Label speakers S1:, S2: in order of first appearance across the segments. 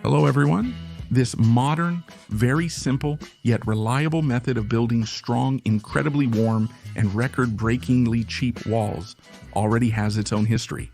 S1: Hello everyone. This modern, very simple, yet reliable method of building strong, incredibly warm, and record-breakingly cheap walls already has its own history.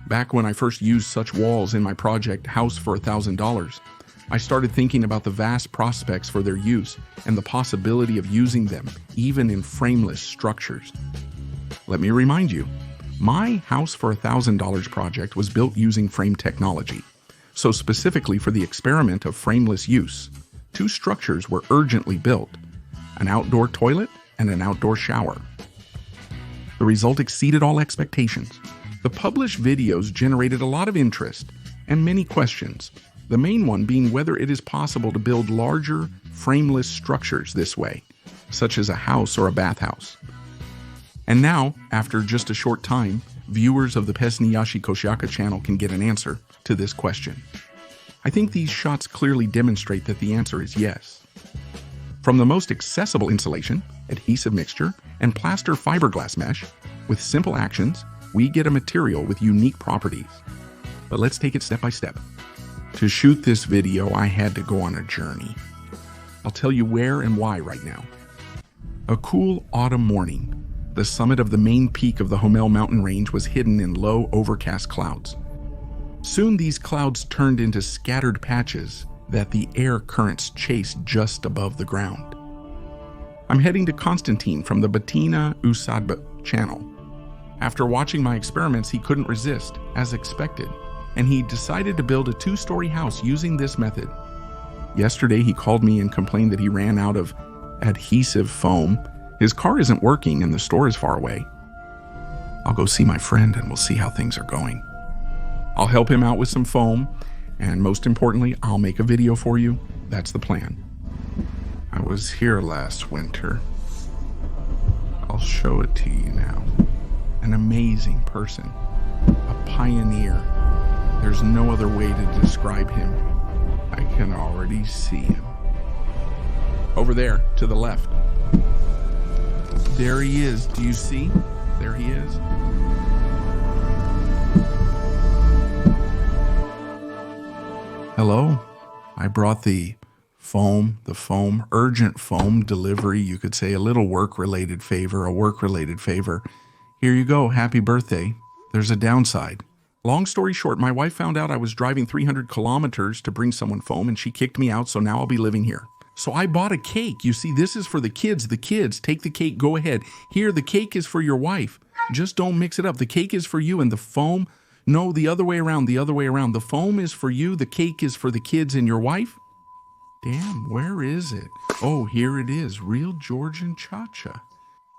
S1: Back when I first used such walls in my project House for $1,000, I started thinking about the vast prospects for their use and the possibility of using them even in frameless structures. Let me remind you, my House for $1,000 project was built using frame technology. So specifically for the experiment of frameless use, two structures were urgently built, an outdoor toilet and an outdoor shower. The result exceeded all expectations. The published videos generated a lot of interest and many questions, the main one being whether it is possible to build larger, frameless structures this way, such as a house or a bathhouse. And now, after just a short time, viewers of the Pesniyashi Koshiaka channel can get an answer to this question. I think these shots clearly demonstrate that the answer is yes. From the most accessible insulation, adhesive mixture, and plaster fiberglass mesh, with simple actions, we get a material with unique properties. But let's take it step by step. To shoot this video, I had to go on a journey. I'll tell you where and why right now. A cool autumn morning, the summit of the main peak of the Homel mountain range was hidden in low, overcast clouds. Soon these clouds turned into scattered patches that the air currents chased just above the ground. I'm heading to Konstantin from the Batina Usadba channel. After watching my experiments, he couldn't resist, as expected, and he decided to build a two-story house using this method. Yesterday, he called me and complained that he ran out of adhesive foam. His car isn't working and the store is far away. I'll go see my friend and we'll see how things are going. I'll help him out with some foam, and most importantly, I'll make a video for you. That's the plan. I was here last winter. I'll show it to you now. An amazing person. A pioneer. There's no other way to describe him. I can already see him. Over there, to the left. There he is. Do you see? There he is. Hello. I brought the foam, urgent foam delivery. You could say a little work-related favor, a work-related favor. Here you go. Happy birthday. There's a downside. Long story short, my wife found out I was driving 300 kilometers to bring someone foam and she kicked me out, so now I'll be living here. So I bought a cake. You see, this is for the kids. The kids, take the cake, go ahead. Here, the cake is for your wife. Just don't mix it up. The cake is for you and the foam, no, the other way around, the other way around. The foam is for you, the cake is for the kids and your wife. Damn, where is it? Oh, here it is, real Georgian cha-cha.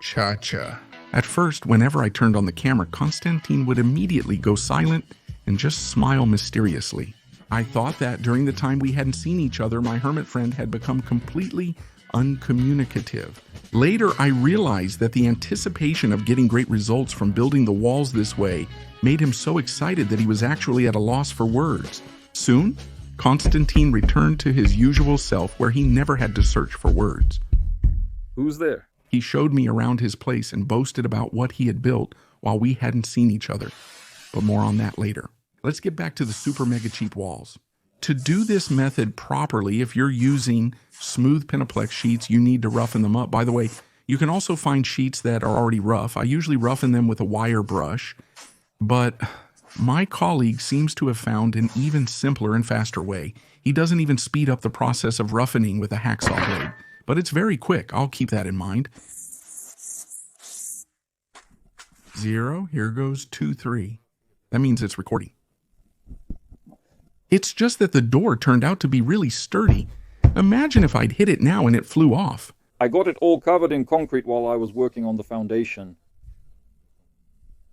S1: Cha-cha. At first, whenever I turned on the camera, Konstantin would immediately go silent and just smile mysteriously. I thought that during the time we hadn't seen each other, my hermit friend had become completely uncommunicative. Later, I realized that the anticipation of getting great results from building the walls this way made him so excited that he was actually at a loss for words. Soon, Konstantin returned to his usual self where he never had to search for words.
S2: Who's there?
S1: He showed me around his place and boasted about what he had built while we hadn't seen each other. But more on that later. Let's get back to the super mega cheap walls. To do this method properly, if you're using smooth Pinaplex sheets, you need to roughen them up. By the way, you can also find sheets that are already rough. I usually roughen them with a wire brush, but my colleague seems to have found an even simpler and faster way. He doesn't even speed up the process of roughening with a hacksaw blade, but it's very quick. I'll keep that in mind. 0, here goes 2, 3. That means it's recording. It's just that the door turned out to be really sturdy. Imagine if I'd hit it now and it flew off.
S2: I got it all covered in concrete while I was working on the foundation.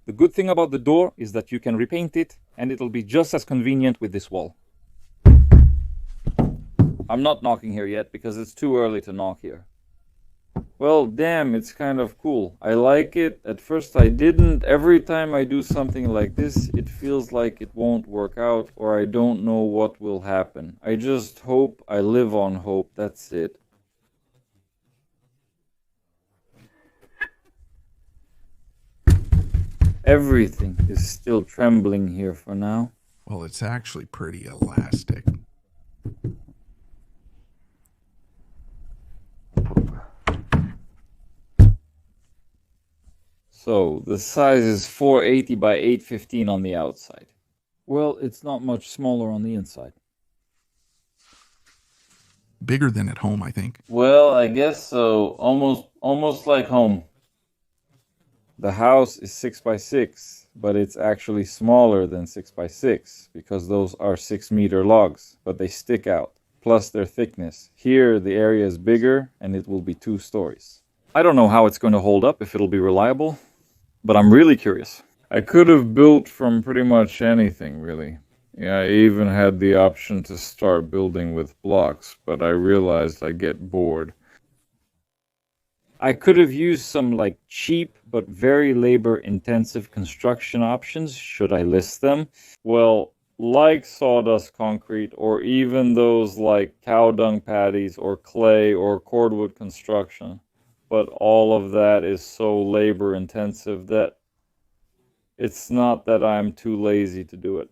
S2: The good thing about the door is that you can repaint it and it'll be just as convenient with this wall. I'm not knocking here yet because it's too early to knock here. Well, damn, it's kind of cool. I like it. At first I didn't. Every time I do something like this, it feels like it won't work out or I don't know what will happen. I just hope. I live on hope. That's it. Everything is still trembling here for now.
S1: Well, it's actually pretty elastic.
S2: So the size is 480 by 815 on the outside. Well, it's not much smaller on the inside.
S1: Bigger than at home, I think.
S2: Well, I guess so. Almost like home. The house is 6 by 6, but it's actually smaller than 6 by 6 because those are 6-meter logs, but they stick out, plus their thickness. Here, the area is bigger and it will be 2 stories. I don't know how it's going to hold up, if it'll be reliable, but I'm really curious. I could have built from pretty much anything, really. Yeah, I even had the option to start building with blocks, but I realized I get bored. I could have used some cheap but very labor-intensive construction options, should I list them. Well, like sawdust concrete, or even those like cow dung patties or clay or cordwood construction. But all of that is so labor-intensive that it's not that I'm too lazy to do it.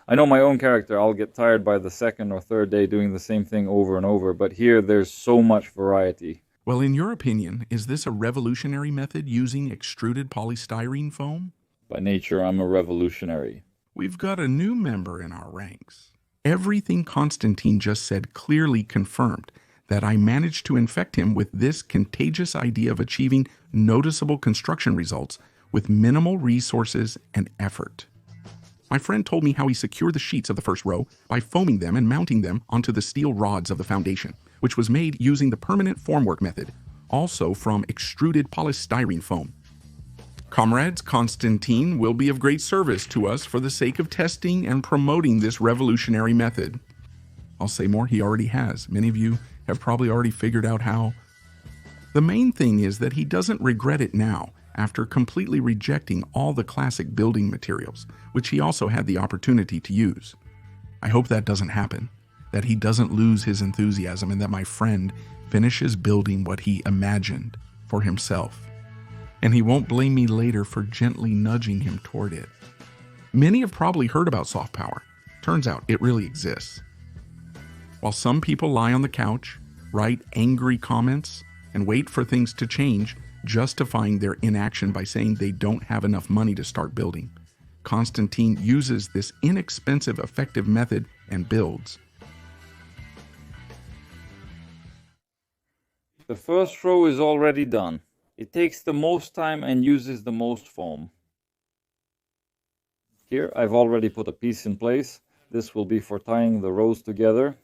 S2: I know my own character, I'll get tired by the second or third day doing the same thing over and over, but here there's so much variety.
S1: Well, in your opinion, is this a revolutionary method using extruded polystyrene foam?
S2: By nature, I'm a revolutionary.
S1: We've got a new member in our ranks. Everything Konstantin just said clearly confirmed that I managed to infect him with this contagious idea of achieving noticeable construction results with minimal resources and effort. My friend told me how he secured the sheets of the first row by foaming them and mounting them onto the steel rods of the foundation, which was made using the permanent formwork method, also from extruded polystyrene foam. Comrades, Konstantin will be of great service to us for the sake of testing and promoting this revolutionary method. I'll say more, he already has. Many of you have probably already figured out how. The main thing is that he doesn't regret it now, after completely rejecting all the classic building materials, which he also had the opportunity to use. I hope that doesn't happen, that he doesn't lose his enthusiasm, and that my friend finishes building what he imagined for himself. And he won't blame me later for gently nudging him toward it. Many have probably heard about soft power. Turns out it really exists. While some people lie on the couch, write angry comments, and wait for things to change, justifying their inaction by saying they don't have enough money to start building, Konstantin uses this inexpensive, effective method and builds.
S2: The first row is already done. It takes the most time and uses the most foam. Here I've already put a piece in place. This will be for tying the rows together.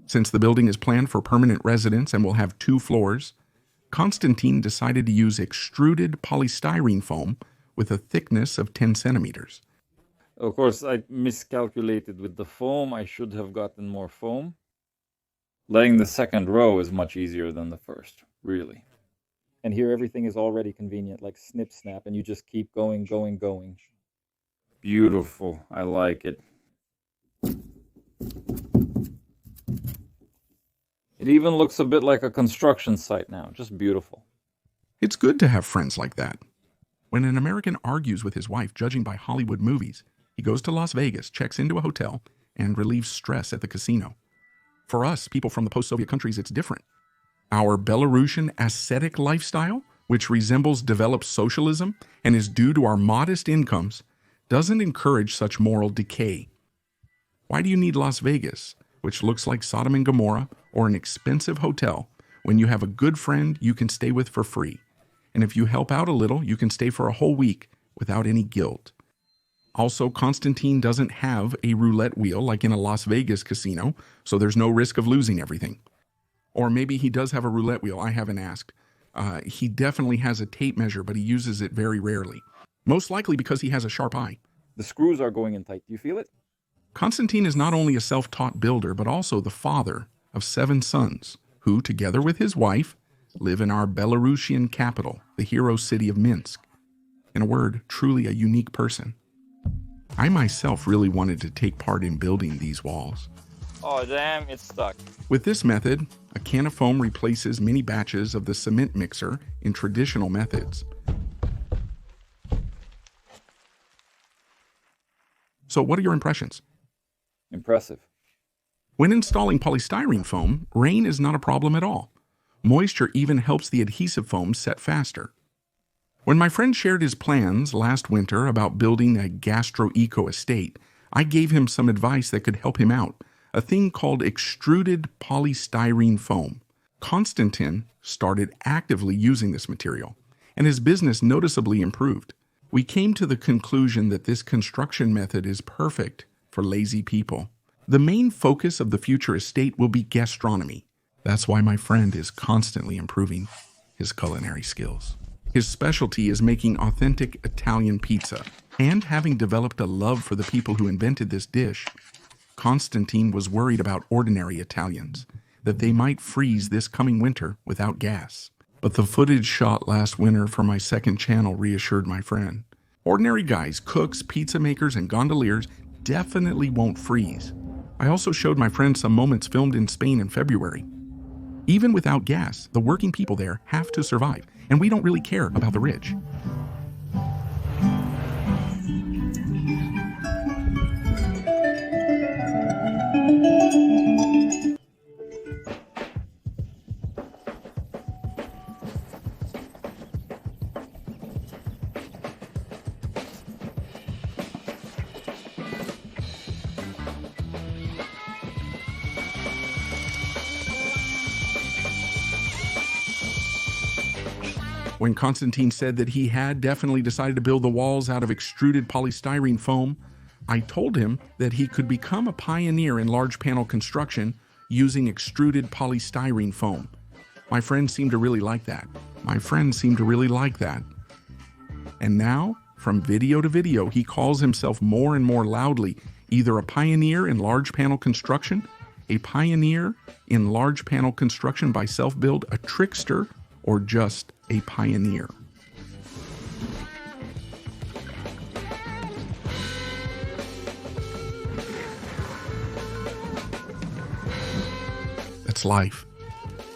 S1: Since the building is planned for permanent residence and will have 2 floors, Konstantin decided to use extruded polystyrene foam with a thickness of 10 centimeters.
S2: Of course, I miscalculated with the foam. I should have gotten more foam. Laying the second row is much easier than the first, really. And here everything is already convenient, like snip snap, and you just keep going, going, going. Beautiful. I like it. It even looks a bit like a construction site now. Just beautiful.
S1: It's good to have friends like that. When an American argues with his wife judging by Hollywood movies, he goes to Las Vegas, checks into a hotel, and relieves stress at the casino. For us, people from the post-Soviet countries, it's different. Our Belarusian ascetic lifestyle, which resembles developed socialism and is due to our modest incomes, doesn't encourage such moral decay. Why do you need Las Vegas, which looks like Sodom and Gomorrah, or an expensive hotel, when you have a good friend you can stay with for free? And if you help out a little, you can stay for a whole week without any guilt. Also, Konstantin doesn't have a roulette wheel like in a Las Vegas casino, so there's no risk of losing everything. Or maybe he does have a roulette wheel, I haven't asked. He definitely has a tape measure, but he uses it very rarely. Most likely because he has a sharp eye.
S2: The screws are going in tight. Do you feel it?
S1: Konstantin is not only a self-taught builder, but also the father of 7 sons, who, together with his wife, live in our Belarusian capital, the hero city of Minsk. In a word, truly a unique person. I myself really wanted to take part in building these walls.
S2: Oh damn, it's stuck.
S1: With this method, a can of foam replaces many batches of the cement mixer in traditional methods. So what are your impressions?
S2: Impressive.
S1: When installing polystyrene foam, rain is not a problem at all. Moisture even helps the adhesive foam set faster. When my friend shared his plans last winter about building a gastro-eco estate, I gave him some advice that could help him out, a thing called extruded polystyrene foam. Konstantin started actively using this material, and his business noticeably improved. We came to the conclusion that this construction method is perfect for lazy people. The main focus of the future estate will be gastronomy. That's why my friend is constantly improving his culinary skills. His specialty is making authentic Italian pizza, and having developed a love for the people who invented this dish, Konstantin was worried about ordinary Italians, that they might freeze this coming winter without gas. But the footage shot last winter for my second channel reassured my friend. Ordinary guys, cooks, pizza makers, and gondoliers definitely won't freeze. I also showed my friend some moments filmed in Spain in February. Even without gas, the working people there have to survive, and we don't really care about the rich. When Konstantin said that he had definitely decided to build the walls out of extruded polystyrene foam, I told him that he could become a pioneer in large panel construction using extruded polystyrene foam. My friend seemed to really like that. And now, from video to video, he calls himself more and more loudly either a pioneer in large panel construction, a pioneer in large panel construction by self-build, a trickster, or just a pioneer. That's life.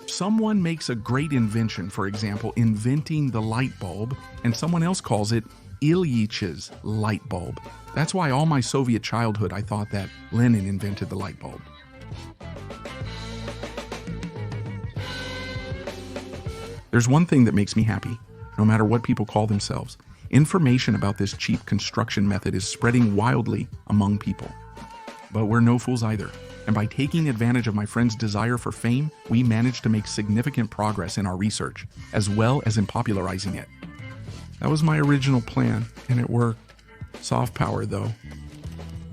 S1: Someone makes a great invention, for example, inventing the light bulb, and someone else calls it Ilyish's light bulb. That's why all my Soviet childhood I thought that Lenin invented the light bulb. There's one thing that makes me happy, no matter what people call themselves. Information about this cheap construction method is spreading wildly among people. But we're no fools either, and by taking advantage of my friend's desire for fame, we managed to make significant progress in our research, as well as in popularizing it. That was my original plan, and it worked. Soft power, though.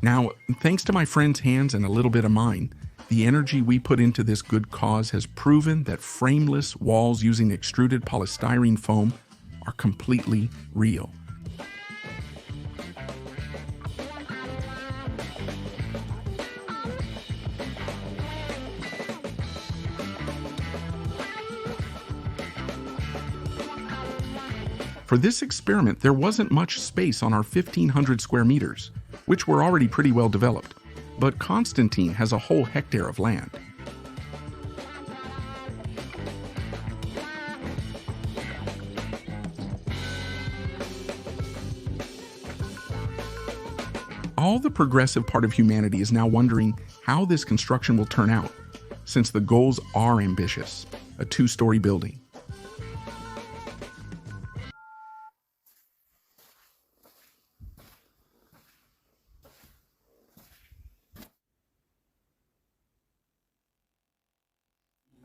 S1: Now, thanks to my friend's hands and a little bit of mine, the energy we put into this good cause has proven that frameless walls using extruded polystyrene foam are completely real. For this experiment, there wasn't much space on our 1,500 square meters, which were already pretty well developed. But Konstantin has a whole hectare of land. All the progressive part of humanity is now wondering how this construction will turn out, since the goals are ambitious, a 2-story building.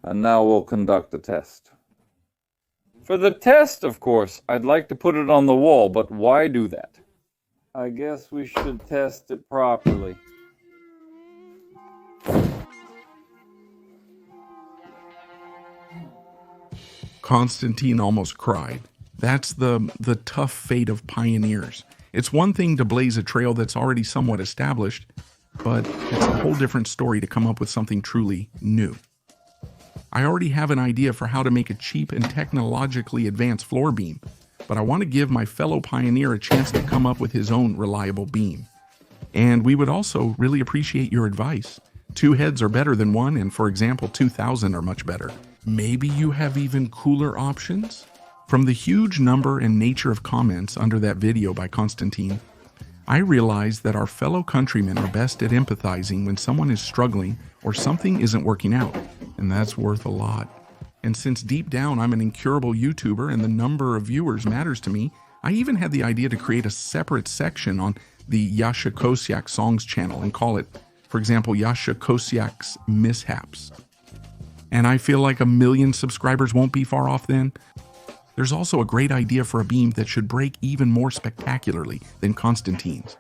S2: And now we'll conduct the test. For the test, of course, I'd like to put it on the wall, but why do that? I guess we should test it properly.
S1: Konstantin almost cried. That's the tough fate of pioneers. It's one thing to blaze a trail that's already somewhat established, but it's a whole different story to come up with something truly new. I already have an idea for how to make a cheap and technologically advanced floor beam, but I want to give my fellow pioneer a chance to come up with his own reliable beam. And we would also really appreciate your advice. 2 heads are better than 1, and for example, 2,000 are much better. Maybe you have even cooler options? From the huge number and nature of comments under that video by Konstantin, I realize that our fellow countrymen are best at empathizing when someone is struggling or something isn't working out, and that's worth a lot. And since deep down I'm an incurable YouTuber and the number of viewers matters to me, I even had the idea to create a separate section on the Yasha Kosiak Songs channel and call it, for example, Yasha Kosiak's Mishaps. And I feel like 1 million subscribers won't be far off then. There's also a great idea for a beam that should break even more spectacularly than Konstantin's.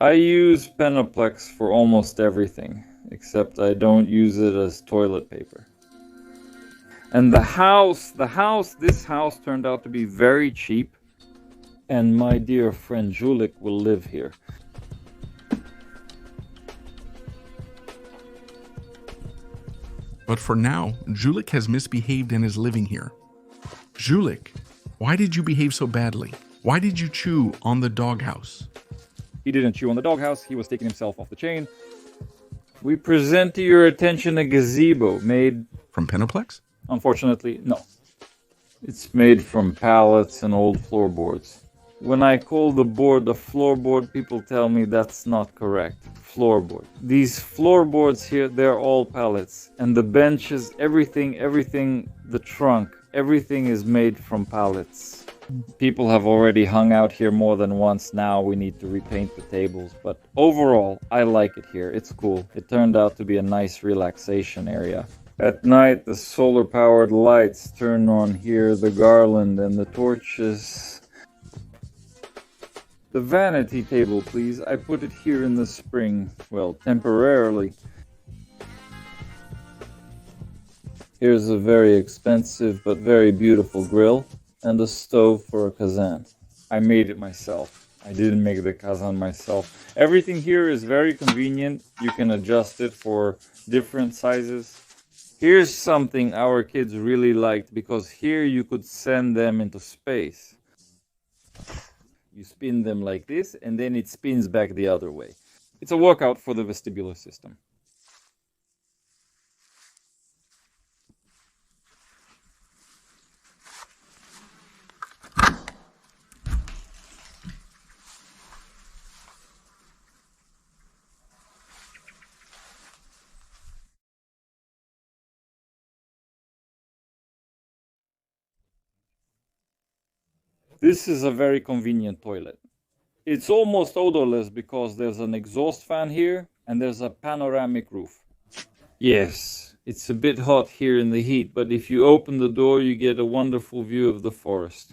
S2: I use Penaplex for almost everything, except I don't use it as toilet paper. And this house turned out to be very cheap, and my dear friend Julik will live here.
S1: But for now, Julik has misbehaved and is living here. Julik, why did you behave so badly? Why did you chew on the doghouse?
S2: He didn't chew on the doghouse, he was taking himself off the chain. We present to your attention a gazebo made...
S1: From Penaplex?
S2: Unfortunately, no. It's made from pallets and old floorboards. When I call the board a floorboard, people tell me that's not correct. Floorboard. These floorboards here, they're all pallets. And the benches, everything, the trunk, everything is made from pallets. People have already hung out here more than once. Now we need to repaint the tables. But overall, I like it here. It's cool. It turned out to be a nice relaxation area. At night, the solar-powered lights turn on here, the garland and the torches. The vanity table, please. I put it here in the spring. Well, temporarily. Here's a very expensive but very beautiful grill and a stove for a kazan. I made it myself. I didn't make the kazan myself. Everything here is very convenient. You can adjust it for different sizes. Here's something our kids really liked, because here you could send them into space. You spin them like this, and then it spins back the other way. It's a workout for the vestibular system. This is a very convenient toilet. It's almost odorless because there's an exhaust fan here and there's a panoramic roof. Yes, it's a bit hot here in the heat, but if you open the door, you get a wonderful view of the forest.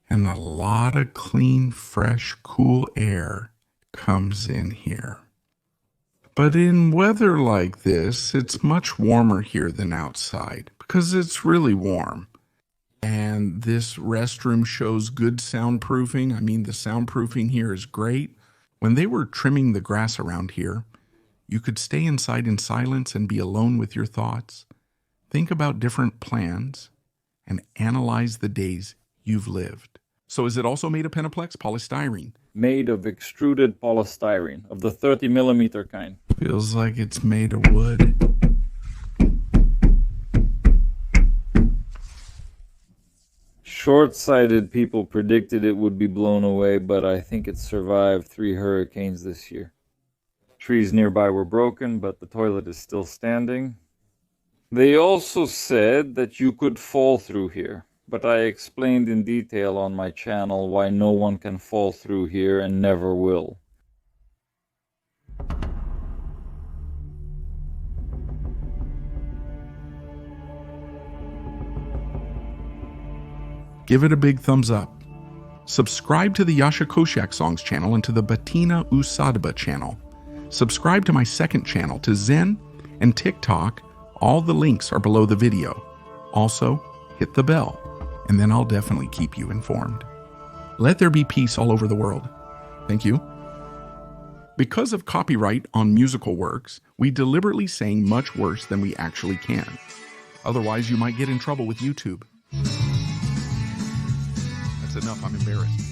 S1: And a lot of clean, fresh, cool air comes in here. But in weather like this, it's much warmer here than outside because it's really warm. And this restroom shows good soundproofing. I mean, the soundproofing here is great. When they were trimming the grass around here, you could stay inside in silence and be alone with your thoughts. Think about different plans and analyze the days you've lived. So is it also made of Penaplex? Polystyrene?
S2: Made of extruded polystyrene, of the 30mm kind.
S1: Feels like it's made of wood.
S2: Short-sighted people predicted it would be blown away, but I think it survived 3 hurricanes this year. Trees nearby were broken, but the toilet is still standing. They also said that you could fall through here, but I explained in detail on my channel why no one can fall through here and never will.
S1: Give it a big thumbs up. Subscribe to the Yasha Kosiak Songs channel and to the Batina Usadba channel. Subscribe to my second channel, to Zen and TikTok. All the links are below the video. Also, hit the bell, and then I'll definitely keep you informed. Let there be peace all over the world. Thank you. Because of copyright on musical works, we deliberately sang much worse than we actually can. Otherwise, you might get in trouble with YouTube. That's enough. I'm embarrassed.